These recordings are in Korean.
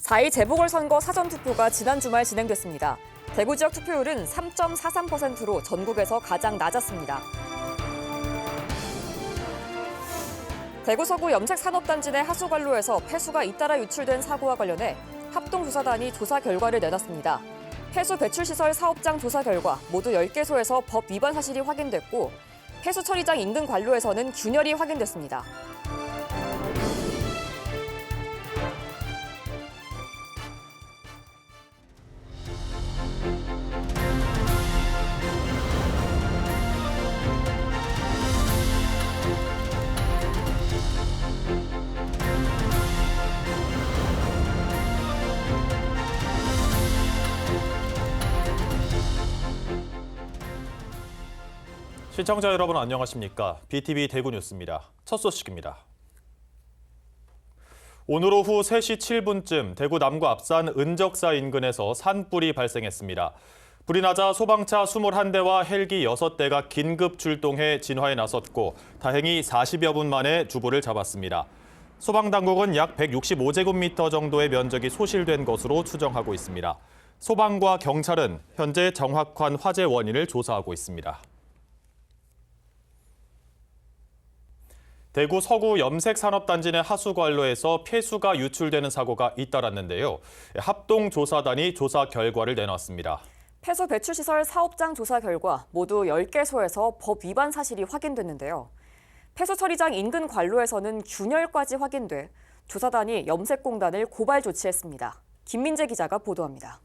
4.2 재보궐선거 사전투표가 지난 주말 진행됐습니다. 대구 지역 투표율은 3.43%로 전국에서 가장 낮았습니다. 대구 서구 염색산업단지 내 하수관로에서 폐수가 잇따라 유출된 사고와 관련해 합동조사단이 조사 결과를 내놨습니다. 폐수 배출시설 사업장 조사 결과 모두 10개소에서 법 위반 사실이 확인됐고 폐수 처리장 인근 관로에서는 균열이 확인됐습니다. 시청자 여러분 안녕하십니까? BTV 대구 뉴스입니다. 첫 소식입니다. 오늘 오후 3시 7분쯤 대구 남구 앞산 은적사 인근에서 산불이 발생했습니다. 불이 나자 소방차 21대와 헬기 6대가 긴급 출동해 진화에 나섰고 다행히 40여 분 만에 주보를 잡았습니다. 소방당국은 약 165제곱미터 정도의 면적이 소실된 것으로 추정하고 있습니다. 소방과 경찰은 현재 정확한 화재 원인을 조사하고 있습니다. 대구 서구 염색산업단지 내 하수관로에서 폐수가 유출되는 사고가 잇따랐는데요. 합동조사단이 조사 결과를 내놨습니다. 폐수 배출시설 사업장 조사 결과 모두 10개소에서 법 위반 사실이 확인됐는데요. 폐수 처리장 인근 관로에서는 균열까지 확인돼 조사단이 염색공단을 고발 조치했습니다. 김민재 기자가 보도합니다.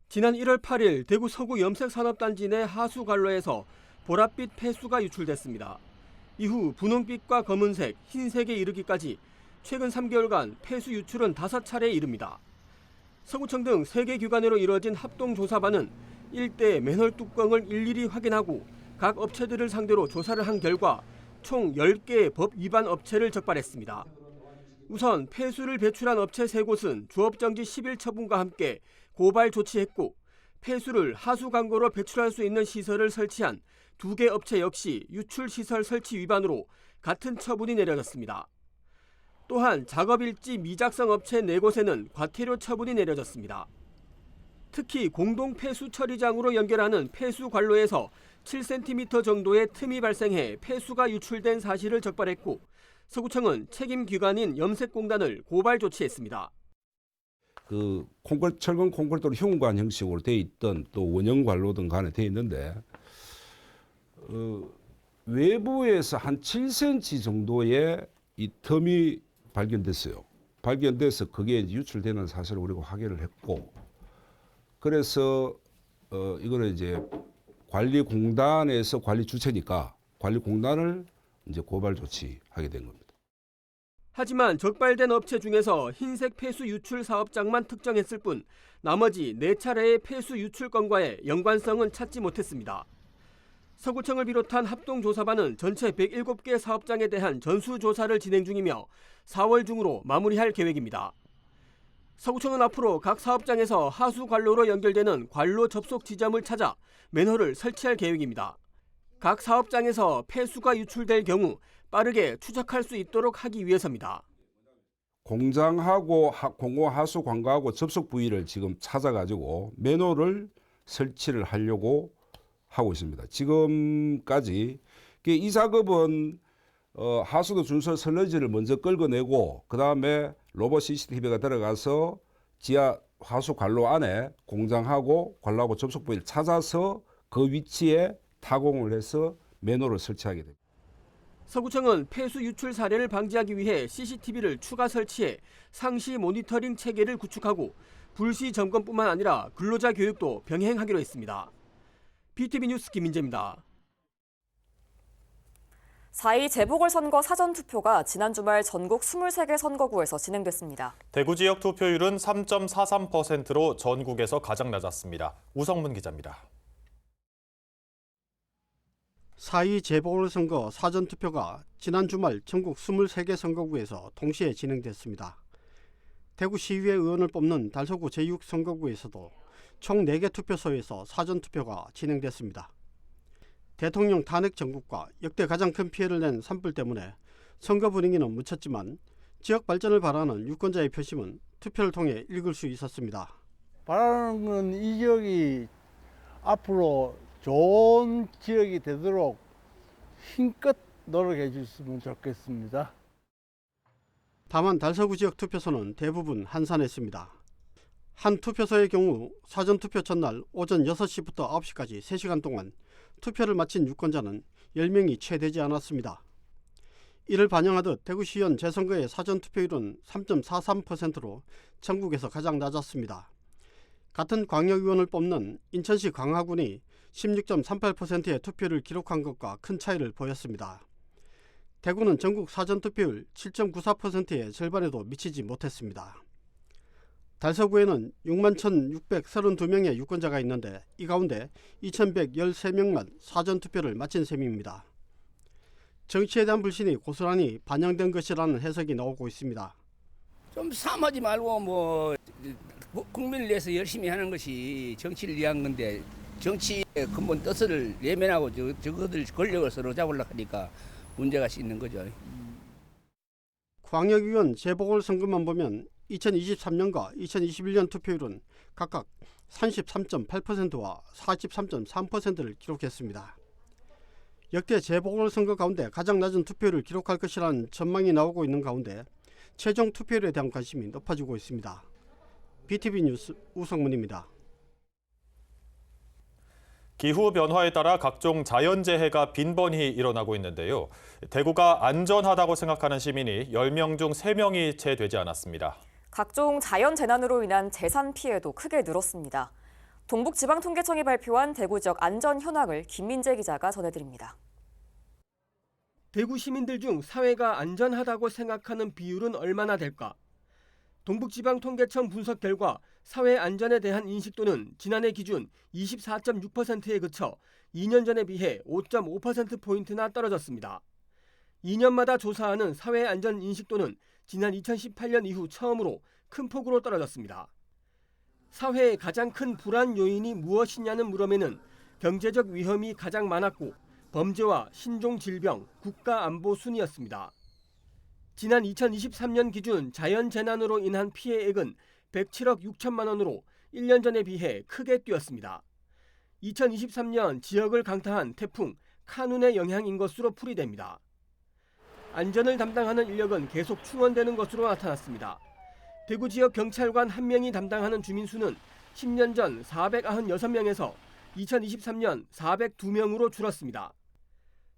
지난 1월 8일 대구 서구 염색산업단지 내 하수관로에서 보랏빛 폐수가 유출됐습니다. 이후 분홍빛과 검은색, 흰색에 이르기까지 최근 3개월간 폐수 유출은 5차례에 이릅니다. 서구청 등 3개 기관으로 이루어진 합동조사반은 일대 맨홀 뚜껑을 일일이 확인하고 각 업체들을 상대로 조사를 한 결과 총 10개의 법 위반 업체를 적발했습니다. 우선 폐수를 배출한 업체 3곳은 조업정지 10일 처분과 함께 고발 조치했고 폐수를 하수관고로 배출할 수 있는 시설을 설치한 2개 업체 역시 유출시설 설치 위반으로 같은 처분이 내려졌습니다. 또한 작업일지 미작성 업체 4곳에는 과태료 처분이 내려졌습니다. 특히 공동 폐수 처리장으로 연결하는 폐수 관로에서 7cm 정도의 틈이 발생해 폐수가 유출된 사실을 적발했고 서구청은 책임 기관인 염색공단을 고발 조치했습니다. 철근 콘크리트로 흉관 형식으로 돼 있던 또 원형 관로 등 간에 돼 있는데 외부에서 한 7cm 정도의 이 틈이 발견됐어요. 발견돼서 그게 유출되는 사실을 우리가 확인을 했고, 그래서 이거는 이제 관리공단에서 관리 주체니까 관리공단을 이제 고발 조치하게 된 겁니다. 하지만 적발된 업체 중에서 흰색 폐수 유출 사업장만 특정했을 뿐 나머지 4차례의 폐수 유출 건과의 연관성은 찾지 못했습니다. 서구청을 비롯한 합동조사반은 전체 107개 사업장에 대한 전수조사를 진행 중이며 4월 중으로 마무리할 계획입니다. 서구청은 앞으로 각 사업장에서 하수관로로 연결되는 관로 접속 지점을 찾아 맨홀을 설치할 계획입니다. 각 사업장에서 폐수가 유출될 경우 빠르게 추적할 수 있도록 하기 위해서입니다. 공장하고 공공하수관과하고 접속 부위를 지금 찾아가지고 맨홀을 설치를 하려고 하고 있습니다. 지금까지 이 작업은 하수도 준설 설러지를 먼저 끌어내고 그 다음에 로봇 CCTV가 들어가서 지하 하수 관로 안에 공장하고 관로하고 접속 부위를 찾아서 그 위치에 타공을 해서 맨홀을 설치하게 됩니다. 서구청은 폐수 유출 사례를 방지하기 위해 CCTV를 추가 설치해 상시 모니터링 체계를 구축하고 불시 점검뿐만 아니라 근로자 교육도 병행하기로 했습니다. BTV 뉴스 김민재입니다. 4.2 재보궐선거 사전투표가 지난 주말 전국 23개 선거구에서 진행됐습니다. 대구 지역 투표율은 3.43%로 전국에서 가장 낮았습니다. 우성문 기자입니다. 4.2 재보궐선거 사전투표가 지난 주말 전국 23개 선거구에서 동시에 진행됐습니다. 대구시의회 의원을 뽑는 달서구 제6선거구에서도 총 4개 투표소에서 사전투표가 진행됐습니다. 대통령 탄핵 정국과 역대 가장 큰 피해를 낸 산불 때문에 선거 분위기는 묻혔지만 지역 발전을 바라는 유권자의 표심은 투표를 통해 읽을 수 있었습니다. 바라는 건 이 지역이 앞으로 좋은 지역이 되도록 힘껏 노력해 주셨으면 좋겠습니다. 다만 달서구 지역 투표소는 대부분 한산했습니다. 한 투표소의 경우 사전투표 전날 오전 6시부터 9시까지 3시간 동안 투표를 마친 유권자는 10명이 채 되지 않았습니다. 이를 반영하듯 대구시의원 재선거의 사전투표율은 3.43%로 전국에서 가장 낮았습니다. 같은 광역의원을 뽑는 인천시 광화군이 16.38%의 투표를 기록한 것과 큰 차이를 보였습니다. 대구는 전국 사전투표율 7.94%의 절반에도 미치지 못했습니다. 달서구에는 61,632명의 유권자가 있는데 이 가운데 2,113명만 사전투표를 마친 셈입니다. 정치에 대한 불신이 고스란히 반영된 것이라는 해석이 나오고 있습니다. 좀 싸움하지 말고 뭐 국민을 위해서 열심히 하는 것이 정치를 위한 건데 정치의 근본 뜻을 외면하고 저것들 권력을 서로 잡으려고 하니까 문제가 있는 거죠. 광역의원 재보궐선거만 보면 2023년과 2021년 투표율은 각각 33.8%와 43.3%를 기록했습니다. 역대 재보궐선거 가운데 가장 낮은 투표율을 기록할 것이라는 전망이 나오고 있는 가운데 최종 투표율에 대한 관심이 높아지고 있습니다. BTV 뉴스 우성문입니다. 기후 변화에 따라 각종 자연재해가 빈번히 일어나고 있는데요. 대구가 안전하다고 생각하는 시민이 10명 중 3명이 채 되지 않았습니다. 각종 자연재난으로 인한 재산 피해도 크게 늘었습니다. 동북지방통계청이 발표한 대구 지역 안전 현황을 김민재 기자가 전해드립니다. 대구 시민들 중 사회가 안전하다고 생각하는 비율은 얼마나 될까? 동북지방통계청 분석 결과 사회 안전에 대한 인식도는 지난해 기준 24.6%에 그쳐 2년 전에 비해 5.5%포인트나 떨어졌습니다. 2년마다 조사하는 사회 안전 인식도는 지난 2018년 이후 처음으로 큰 폭으로 떨어졌습니다. 사회의 가장 큰 불안 요인이 무엇이냐는 물음에는 경제적 위험이 가장 많았고 범죄와 신종 질병, 국가 안보 순이었습니다. 지난 2023년 기준 자연재난으로 인한 피해액은 107억 6천만 원으로 1년 전에 비해 크게 뛰었습니다. 2023년 지역을 강타한 태풍 카눈의 영향인 것으로 풀이됩니다. 안전을 담당하는 인력은 계속 충원되는 것으로 나타났습니다. 대구 지역 경찰관 1명이 담당하는 주민수는 10년 전 496명에서 2023년 402명으로 줄었습니다.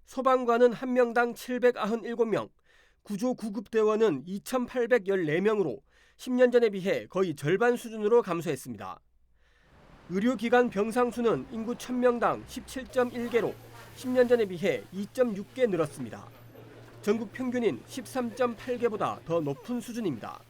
소방관은 1명당 797명, 구조 구급대원은 2,814명으로 10년 전에 비해 거의 절반 수준으로 감소했습니다. 의료기관 병상수는 인구 1,000명당 17.1개로 10년 전에 비해 2.6개 늘었습니다. 전국 평균인 13.8개보다 더 높은 수준입니다.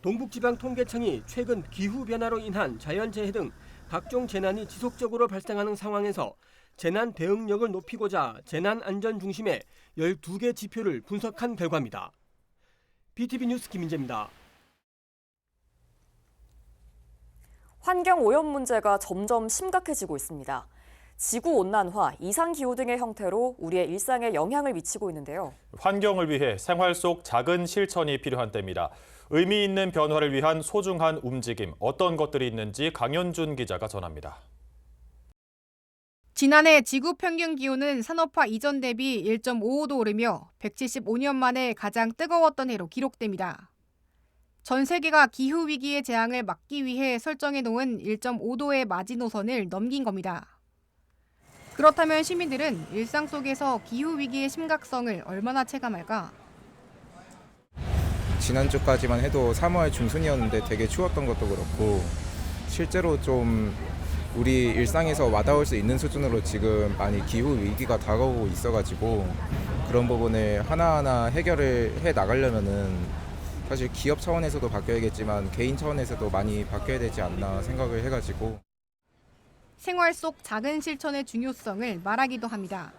동북지방통계청이 최근 기후변화로 인한 자연재해 등 각종 재난이 지속적으로 발생하는 상황에서 재난 대응력을 높이고자 재난 안전 중심의 12개 지표를 분석한 결과입니다. BTV 뉴스 김민재입니다. 환경오염 문제가 점점 심각해지고 있습니다. 지구온난화, 이상기후 등의 형태로 우리의 일상에 영향을 미치고 있는데요. 환경을 위해 생활 속 작은 실천이 필요한 때입니다. 의미 있는 변화를 위한 소중한 움직임, 어떤 것들이 있는지 강현준 기자가 전합니다. 지난해 지구 평균 기온은 산업화 이전 대비 1.55도 오르며 175년 만에 가장 뜨거웠던 해로 기록됩니다. 전 세계가 기후 위기의 재앙을 막기 위해 설정해 놓은 1.5도의 마지노선을 넘긴 겁니다. 그렇다면 시민들은 일상 속에서 기후 위기의 심각성을 얼마나 체감할까? 지난주까지만 해도 3월 중순이었는데 되게 추웠던 것도 그렇고 실제로 좀 우리 일상에서 와닿을 수 있는 수준으로 지금 많이 기후 위기가 다가오고 있어가지고 그런 부분을 하나하나 해결을 해 나가려면은 사실 기업 차원에서도 바뀌어야겠지만 개인 차원에서도 많이 바뀌어야 되지 않나 생각을 해가지고 생활 속 작은 실천의 중요성을 말하기도 합니다.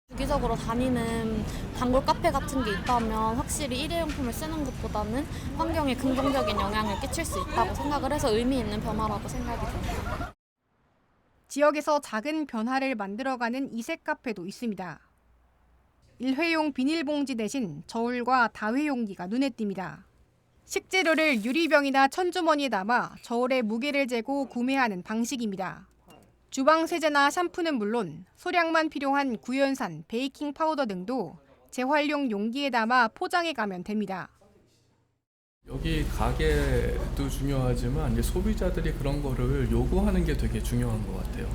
주기적으로 다니는 단골 카페 같은 게 있다면 확실히 일회용품을 쓰는 것보다는 환경에 긍정적인 영향을 끼칠 수 있다고 생각을 해서 의미 있는 변화라고 생각이 듭니다. 지역에서 작은 변화를 만들어가는 이색 카페도 있습니다. 일회용 비닐봉지 대신 저울과 다회용기가 눈에 띕니다. 식재료를 유리병이나 천주머니에 담아 저울의 무게를 재고 구매하는 방식입니다. 주방 세제나 샴푸는 물론 소량만 필요한 구연산, 베이킹 파우더 등도 재활용 용기에 담아 포장해 가면 됩니다. 여기 가게도 중요하지만 이제 소비자들이 그런 거를 요구하는 게 되게 중요한 것 같아요.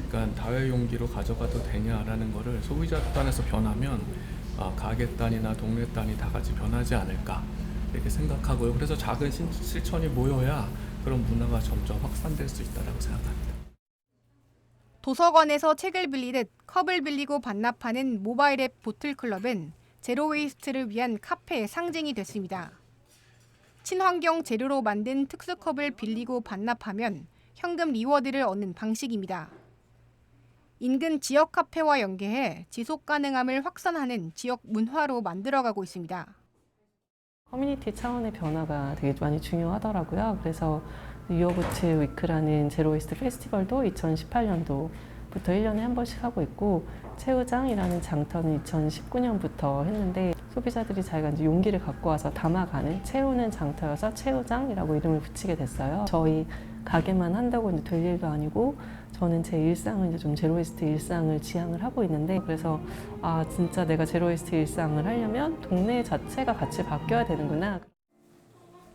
그러니까 다회용기로 가져가도 되냐라는 거를 소비자 단에서 변하면 가게 단이나 동네 단이 다 같이 변하지 않을까 이렇게 생각하고요. 그래서 작은 실천이 모여야 그런 문화가 점점 확산될 수 있다고 생각합니다. 도서관에서 책을 빌리듯 컵을 빌리고 반납하는 모바일 앱 보틀클럽은 제로웨이스트를 위한 카페의 상징이 됐습니다. 친환경 재료로 만든 특수컵을 빌리고 반납하면 현금 리워드를 얻는 방식입니다. 인근 지역 카페와 연계해 지속 가능함을 확산하는 지역 문화로 만들어가고 있습니다. 커뮤니티 차원의 변화가 되게 많이 중요하더라고요. 그래서 뉴어부츠 위크라는 제로웨이스트 페스티벌도 2018년도부터 1년에 한 번씩 하고 있고, 채우장이라는 장터는 2019년부터 했는데 소비자들이 자기가 이제 용기를 갖고 와서 담아가는 채우는 장터여서 채우장이라고 이름을 붙이게 됐어요. 저희 가게만 한다고 이제 될 일도 아니고, 저는 제 일상을 이제 좀 제로웨이스트 일상을 지향을 하고 있는데, 그래서 진짜 내가 제로웨이스트 일상을 하려면 동네 자체가 같이 바뀌어야 되는구나.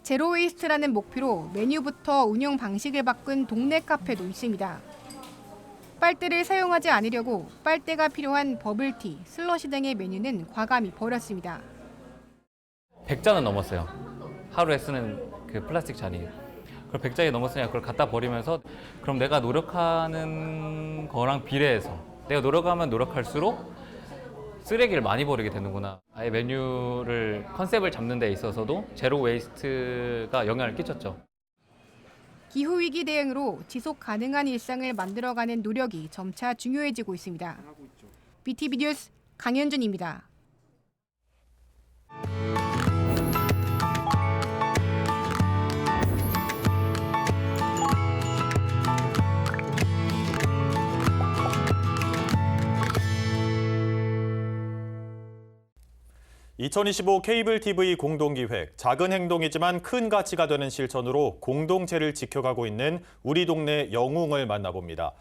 제로웨이스트라는 목표로 메뉴부터 운영 방식을 바꾼 동네 카페도 있습니다. 빨대를 사용하지 않으려고 빨대가 필요한 버블티, 슬러시 등의 메뉴는 과감히 버렸습니다. 100잔은 넘었어요. 하루에 쓰는 그 플라스틱 잔이. 그걸 100잔이 넘었으니까 그걸 갖다 버리면서, 그럼 내가 노력하는 거랑 비례해서 내가 노력하면 노력할수록 쓰레기를 많이 버리게 되는구나. 아예 메뉴를 컨셉을 잡는 데 있어서도 제로 웨이스트가 영향을 끼쳤죠. 기후위기 대응으로 지속 가능한 일상을 만들어가는 노력이 점차 중요해지고 있습니다. BTV 뉴스 강현준입니다. (2025) 케이블 TV 공동기획, 작은 행동이지만 큰 가치가 되는 실천으로 공동체를 지켜가고 있는 우리 동네 영웅을 만나봅니다.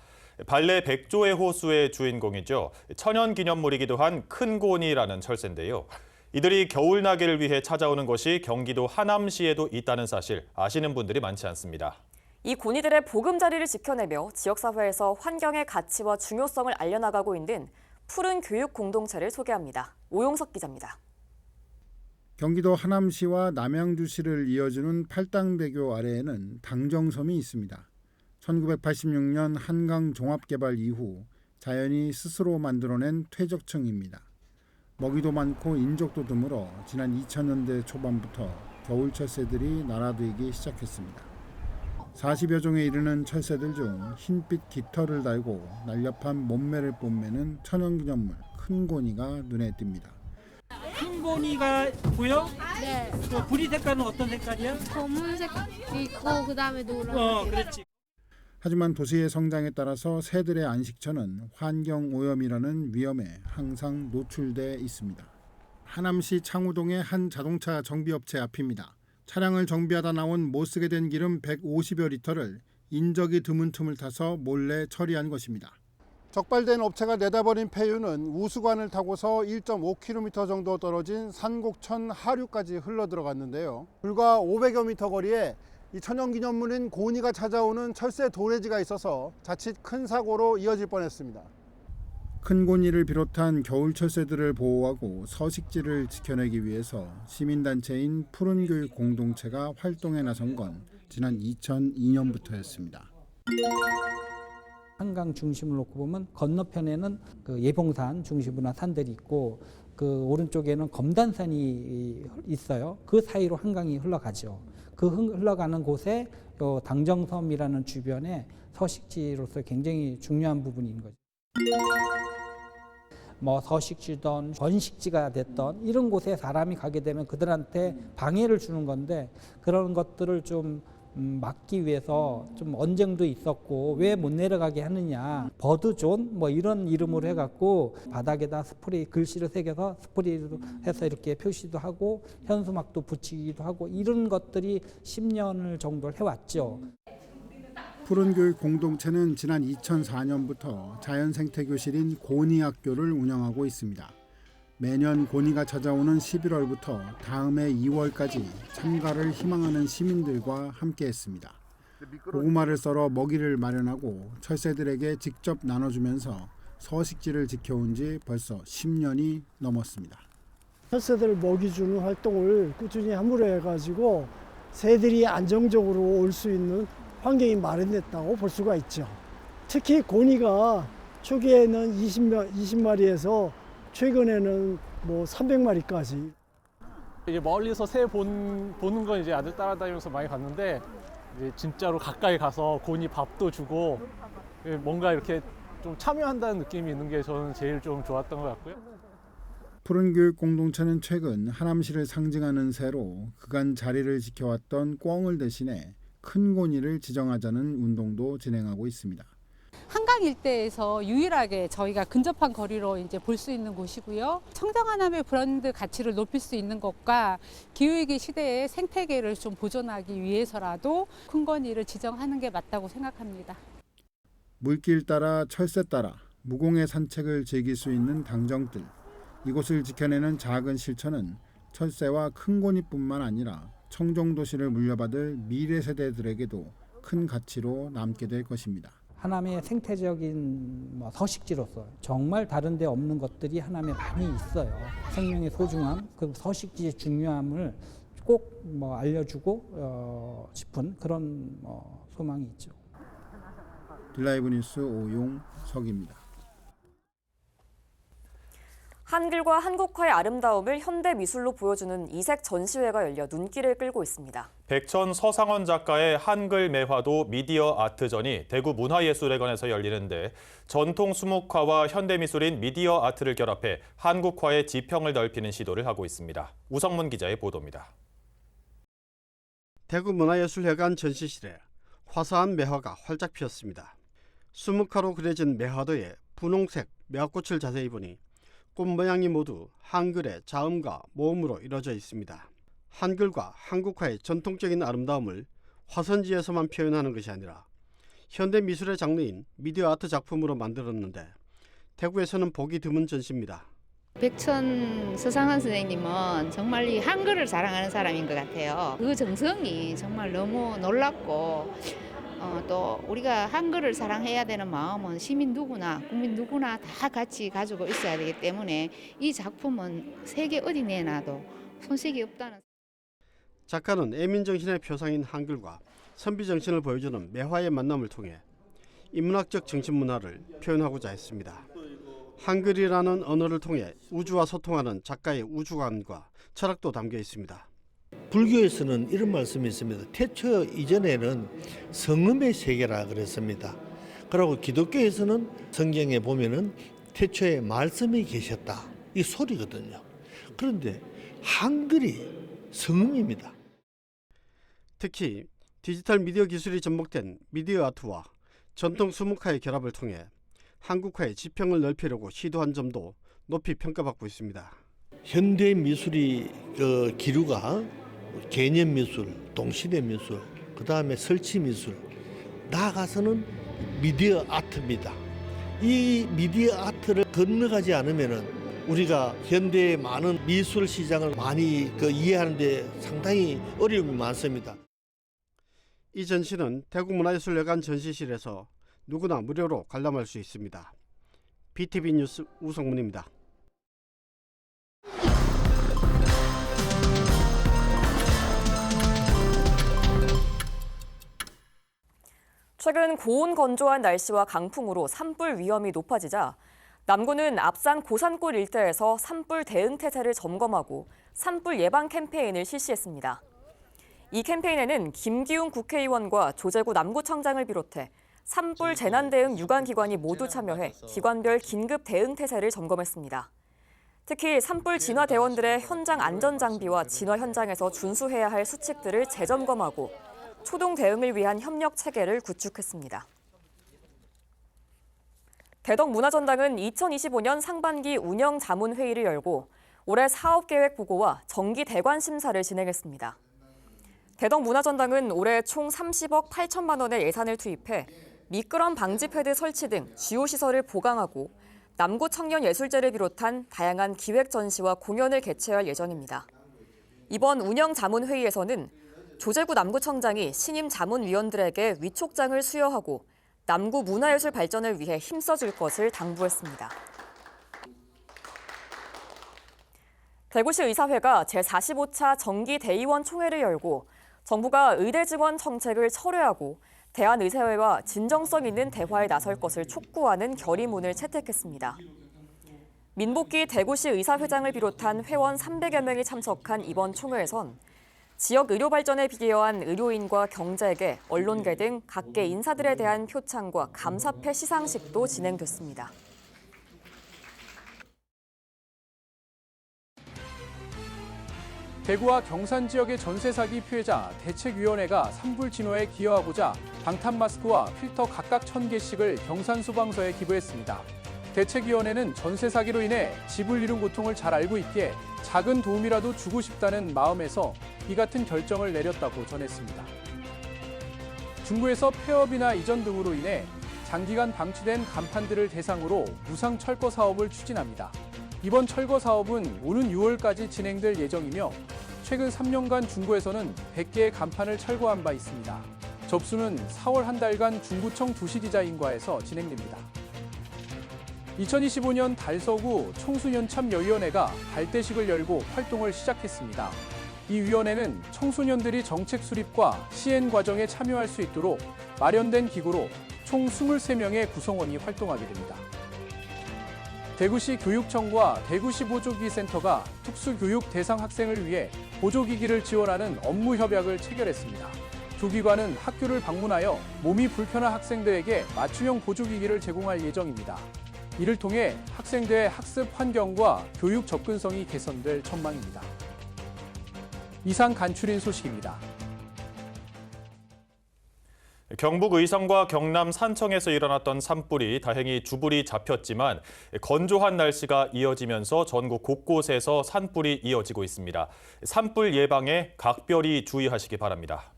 발레 백조의 호수의 주인공이죠. 천연기념물이기도 한 큰곤이라는 철새인데요. 이들이 겨울나기를 위해 찾아오는 것이 경기도 하남시에도 있다는 사실 아시는 분들이 많지 않습니다. 이 곤이들의 보금자리를 지켜내며 지역사회에서 환경의 가치와 중요성을 알려나가고 있는 푸른 교육 공동체를 소개합니다. 오용석 기자입니다. 경기도 하남시와 남양주시를 이어주는 팔당대교 아래에는 당정섬이 있습니다. 1986년 한강 종합개발 이후 자연이 스스로 만들어낸 퇴적층입니다. 먹이도 많고 인적도 드물어 지난 2000년대 초반부터 겨울 철새들이 날아들기 시작했습니다. 40여 종에 이르는 철새들 중 흰빛 깃털을 달고 날렵한 몸매를 뽐내는 천연기념물 큰곤이가 눈에 띕니다. 큰곤이가 보여? 네. 그 부리 색깔은 어떤 색깔이야? 검은색 있고 그다음에 노란색. 그렇지. 하지만 도시의 성장에 따라서 새들의 안식처는 환경오염이라는 위험에 항상 노출돼 있습니다. 하남시 창우동의 한 자동차 정비업체 앞입니다. 차량을 정비하다 나온 못쓰게 된 기름 150여 리터를 인적이 드문 틈을 타서 몰래 처리한 것입니다. 적발된 업체가 내다버린 폐유는 우수관을 타고서 1.5km 정도 떨어진 산곡천 하류까지 흘러들어갔는데요. 불과 500여 미터 거리에 이 천연기념물인 곤이가 찾아오는 철새 도래지가 있어서 자칫 큰 사고로 이어질 뻔했습니다. 큰곤이를 비롯한 겨울 철새들을 보호하고 서식지를 지켜내기 위해서 시민단체인 푸른교육 공동체가 활동에 나선 건 지난 2002년부터였습니다. 한강 중심을 놓고 보면 건너편에는 그 예봉산 중심부나 산들이 있고 그 오른쪽에는 검단산이 있어요. 그 사이로 한강이 흘러가죠. 그 흘러가는 곳에 당정섬이라는 주변에 서식지로서 굉장히 중요한 부분인 거죠. 뭐 서식지든 번식지가 됐던 이런 곳에 사람이 가게 되면 그들한테 방해를 주는 건데, 그런 것들을 좀 막기 위해서 좀 언쟁도 있었고 왜 못 내려가게 하느냐, 버드존 뭐 이런 이름으로 해갖고 바닥에다 스프레이 글씨를 새겨서 스프레이로 해서 이렇게 표시도 하고 현수막도 붙이기도 하고 이런 것들이 10년을 정도를 해왔죠. 푸른교육 공동체는 지난 2004년부터 자연생태교실인 고니학교를 운영하고 있습니다. 매년 고니가 찾아오는 11월부터 다음해 2월까지 참가를 희망하는 시민들과 함께했습니다. 고구마를 썰어 먹이를 마련하고 철새들에게 직접 나눠주면서 서식지를 지켜온 지 벌써 10년이 넘었습니다. 철새들 먹이 주는 활동을 꾸준히 함으로 해가지고 새들이 안정적으로 올 수 있는 환경이 마련됐다고 볼 수가 있죠. 특히 고니가 초기에는 20마리에서 최근에는 뭐 300마리까지. 이제 멀리서 새 보는 건 이제 아들 따라다니면서 많이 봤는데 이제 진짜로 가까이 가서 고니 밥도 주고 뭔가 이렇게 좀 참여한다는 느낌이 있는 게 저는 제일 좀 좋았던 것 같고요. 푸른교육 공동체는 최근 하남시를 상징하는 새로 그간 자리를 지켜왔던 꿩을 대신해 큰 고니를 지정하자는 운동도 진행하고 있습니다. 한강 일대에서 유일하게 저희가 근접한 거리로 이제 볼 수 있는 곳이고요. 청정하남의 브랜드 가치를 높일 수 있는 것과 기후위기 시대의 생태계를 좀 보존하기 위해서라도 큰 거니를 지정하는 게 맞다고 생각합니다. 물길 따라 철새 따라 무공해 산책을 즐길 수 있는 당정들. 이곳을 지켜내는 작은 실천은 철새와 큰 고니뿐만 아니라 청정도시를 물려받을 미래 세대들에게도 큰 가치로 남게 될 것입니다. 하남의 생태적인 서식지로서 정말 다른 데 없는 것들이 하남에 많이 있어요. 생명의 소중함, 그 서식지의 중요함을 꼭 알려주고 싶은 그런 소망이 있죠. 딜라이브 뉴스 오용석입니다. 한글과 한국화의 아름다움을 현대 미술로 보여주는 이색 전시회가 열려 눈길을 끌고 있습니다. 백천 서상원 작가의 한글 매화도 미디어 아트전이 대구 문화예술회관에서 열리는데 전통 수묵화와 현대미술인 미디어 아트를 결합해 한국화의 지평을 넓히는 시도를 하고 있습니다. 우성문 기자의 보도입니다. 대구 문화예술회관 전시실에 화사한 매화가 활짝 피었습니다. 수묵화로 그려진 매화도에 분홍색 매화꽃을 자세히 보니 꽃 모양이 모두 한글의 자음과 모음으로 이루어져 있습니다. 한글과 한국화의 전통적인 아름다움을 화선지에서만 표현하는 것이 아니라 현대 미술의 장르인 미디어 아트 작품으로 만들었는데 대구에서는 보기 드문 전시입니다. 백천 서상원 선생님은 정말 이 한글을 사랑하는 사람인 것 같아요. 그 정성이 정말 너무 놀랍고 또 우리가 한글을 사랑해야 되는 마음은 시민 누구나 국민 누구나 다 같이 가지고 있어야 되기 때문에 이 작품은 세계 어디 내놔도 손색이 없다는. 작가는 애민정신의 표상인 한글과 선비정신을 보여주는 매화의 만남을 통해 인문학적 정신문화를 표현하고자 했습니다. 한글이라는 언어를 통해 우주와 소통하는 작가의 우주관과 철학도 담겨 있습니다. 불교에서는 이런 말씀이 있습니다. 태초 이전에는 성음의 세계라 그랬습니다. 그리고 기독교에서는 성경에 보면은 태초에 말씀이 계셨다. 이 소리거든요. 그런데 한글이 성음입니다. 특히 디지털 미디어 기술이 접목된 미디어 아트와 전통 수묵화의 결합을 통해 한국화의 지평을 넓히려고 시도한 점도 높이 평가받고 있습니다. 현대 미술이 기류가 개념 미술, 동시대 미술, 그 다음에 설치 미술, 나아가서는 미디어 아트입니다. 이 미디어 아트를 건너가지 않으면은 우리가 현대의 많은 미술 시장을 많이 이해하는 데 상당히 어려움이 많습니다. 이 전시는 대구문화예술회관 전시실에서 누구나 무료로 관람할 수 있습니다. BTV 뉴스 우성문입니다. 최근 고온 건조한 날씨와 강풍으로 산불 위험이 높아지자 남구는 앞산 고산골 일대에서 산불 대응 태세를 점검하고 산불 예방 캠페인을 실시했습니다. 이 캠페인에는 김기웅 국회의원과 조재구 남구청장을 비롯해 산불 재난 대응 유관기관이 모두 참여해 기관별 긴급 대응 태세를 점검했습니다. 특히 산불 진화 대원들의 현장 안전 장비와 진화 현장에서 준수해야 할 수칙들을 재점검하고 초동 대응을 위한 협력 체계를 구축했습니다. 대덕문화전당은 2025년 상반기 운영자문회의를 열고 올해 사업계획 보고와 정기 대관 심사를 진행했습니다. 대덕문화전당은 올해 총 30억 8천만 원의 예산을 투입해 미끄럼 방지 패드 설치 등 주요 시설을 보강하고 남구 청년예술제를 비롯한 다양한 기획 전시와 공연을 개최할 예정입니다. 이번 운영자문회의에서는 조재구 남구청장이 신임 자문위원들에게 위촉장을 수여하고 남구 문화예술 발전을 위해 힘써줄 것을 당부했습니다. 대구시 의사회가 제45차 정기대의원 총회를 열고 정부가 의대 증원 정책을 철회하고 대한의사회와 진정성 있는 대화에 나설 것을 촉구하는 결의문을 채택했습니다. 민복기 대구시 의사회장을 비롯한 회원 300여 명이 참석한 이번 총회에선 지역 의료 발전에 기여한 의료인과 경제계, 언론계 등 각계 인사들에 대한 표창과 감사패 시상식도 진행됐습니다. 대구와 경산 지역의 전세 사기 피해자 대책위원회가 산불 진화에 기여하고자 방탄 마스크와 필터 각각 1,000개씩을 경산소방서에 기부했습니다. 대책위원회는 전세 사기로 인해 집을 잃은 고통을 잘 알고 있기에 작은 도움이라도 주고 싶다는 마음에서 이 같은 결정을 내렸다고 전했습니다. 중구에서 폐업이나 이전 등으로 인해 장기간 방치된 간판들을 대상으로 무상 철거 사업을 추진합니다. 이번 철거 사업은 오는 6월까지 진행될 예정이며 최근 3년간 중구에서는 100개의 간판을 철거한 바 있습니다. 접수는 4월 한 달간 중구청 도시디자인과에서 진행됩니다. 2025년 달서구 청소년참여위원회가 발대식을 열고 활동을 시작했습니다. 이 위원회는 청소년들이 정책 수립과 시행 과정에 참여할 수 있도록 마련된 기구로 총 23명의 구성원이 활동하게 됩니다. 대구시 교육청과 대구시 보조기기센터가 특수교육 대상 학생을 위해 보조기기를 지원하는 업무 협약을 체결했습니다. 두 기관은 학교를 방문하여 몸이 불편한 학생들에게 맞춤형 보조기기를 제공할 예정입니다. 이를 통해 학생들의 학습 환경과 교육 접근성이 개선될 전망입니다. 이상 간추린 소식입니다. 경북 의성과 경남 산청에서 일어났던 산불이 다행히 주불이 잡혔지만 건조한 날씨가 이어지면서 전국 곳곳에서 산불이 이어지고 있습니다. 산불 예방에 각별히 주의하시기 바랍니다.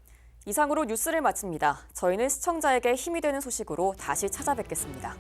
이상으로 뉴스를 마칩니다. 저희는 시청자에게 힘이 되는 소식으로 다시 찾아뵙겠습니다.